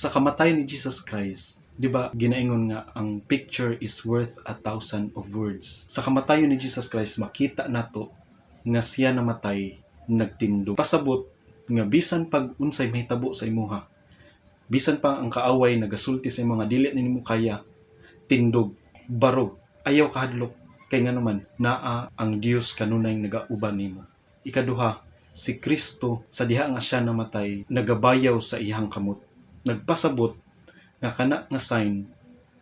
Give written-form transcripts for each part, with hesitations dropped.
Sa kamatay ni Jesus Christ, di ba ginaingon nga ang picture is worth 1,000 of words. Sa kamatayon ni Jesus Christ, makita nato nga siya namatay nagtindog. Pasabot nga bisan pag unsay mahitabo sa imuha, bisan pa ang kaaway nagasulti sa mga dili na nimo kaya, tindog, barog, ayaw kahadlok, kay nga naman naa ang Dios kanunay nagauban nimo. Ikaduha, si Kristo sa diha nga siya namatay, nagabayaw sa iyang kamot. Nagpasabot nga kana nga sign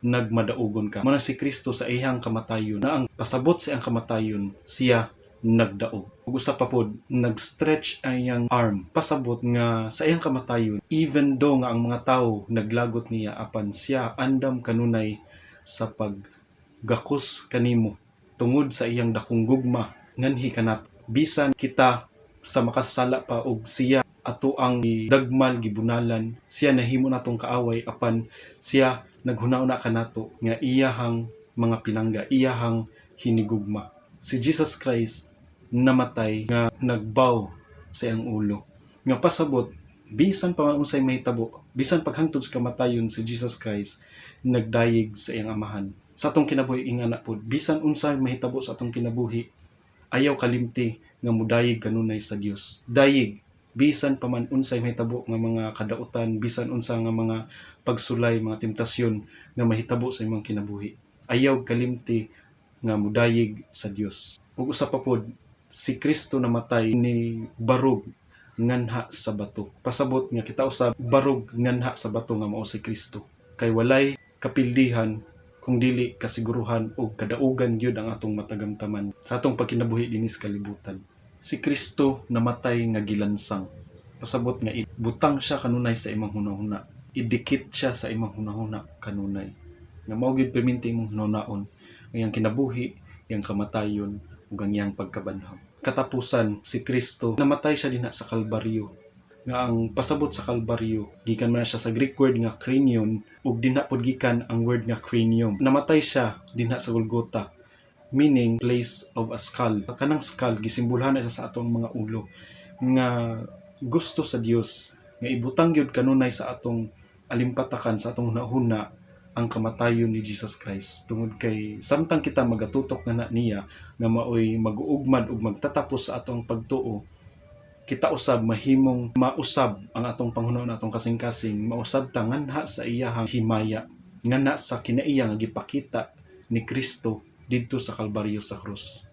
nagmadaugon ka. Muna si Kristo sa iyang kamatayon, na ang pasabot sa iyang kamatayon, siya nagdaog. Ug usa pa pod, nag-stretch ang iyang arm. Pasabot nga sa iyang kamatayon, even though nga ang mga tawo naglagot niya, apan siya andam kanunay sa paggakos kanimo tungod sa iyang dakong gugma nganhi kanat. Bisan kita sa makasala pa og siya ato ang dagmal gibunalan, siya nahimo natong kaaway, apan siya naghuna-una kanato nga iyahang mga pinangga, iyahang hinigugma. Si Jesus Christ namatay nga nagbow sa iyang ulo. Nga pasabot, bisan pa man unsay mahitabo, bisan paghangtod sa kamatayon, si Jesus Christ nagdayeg sa iyang amahan. Sa atong kinabuhi ingana pod, bisan unsay mahitabo sa atong kinabuhi, ayaw kalimti nga mudayeg kanunay sa Dios. Dayeg bisan pa man unsay mahitabo nga mga kadautan, bisan unsa nga mga pagsulay, mga temptasyon nga mahitabo sa imong kinabuhi. Ayaw kalimti nga mudayeg sa Dios. Ug usa pa pod, si Kristo namatay ni barog nganha sa bato. Pasabot nga kita usab barog nganha sa bato nga mao si Kristo. Kay walay kapildihan kung dili kasiguruhan o kadaugan gyud ang atong matagamtaman sa atong pagkinabuhi dinis kalibutan. Si Kristo namatay nga gilansang. Pasabot nga butang siya kanunay sa imong hunahuna. Idikit siya sa imong hunahuna kanunay. Nga mao gyud perminti imong hunahunaon ang iyang kinabuhi, iyang kamatayon ug ang iyang pagkabanhaw. Katapusan, si Kristo namatay siya dinha sa Kalbaryo. Nga ang pasabot sa Kalbaryo, gikan man siya sa Greek word nga krinion ug dinha pod gikan ang word nga cranium. Namatay siya dinha sa Golgotha, meaning place of a skull. Kanang skull gisimbolahan na siya sa atong mga ulo nga gusto sa Dios nga ibutang gyud kanunay sa atong alimpatakan, sa atong hunahuna ang kamatayon ni Jesus Christ. Tungod kay samtang kita magatutok na niya nga maoy mag-uugmad ug magtatapos sa atong pagtuo, kita usab mahimong mausab ang atong panghunahon, atong kasing-kasing, mausab ta nganha sa iyahang himaya, nganha sa kinaiya nga gipakita ni Kristo didto sa Kalbaryo sa krus.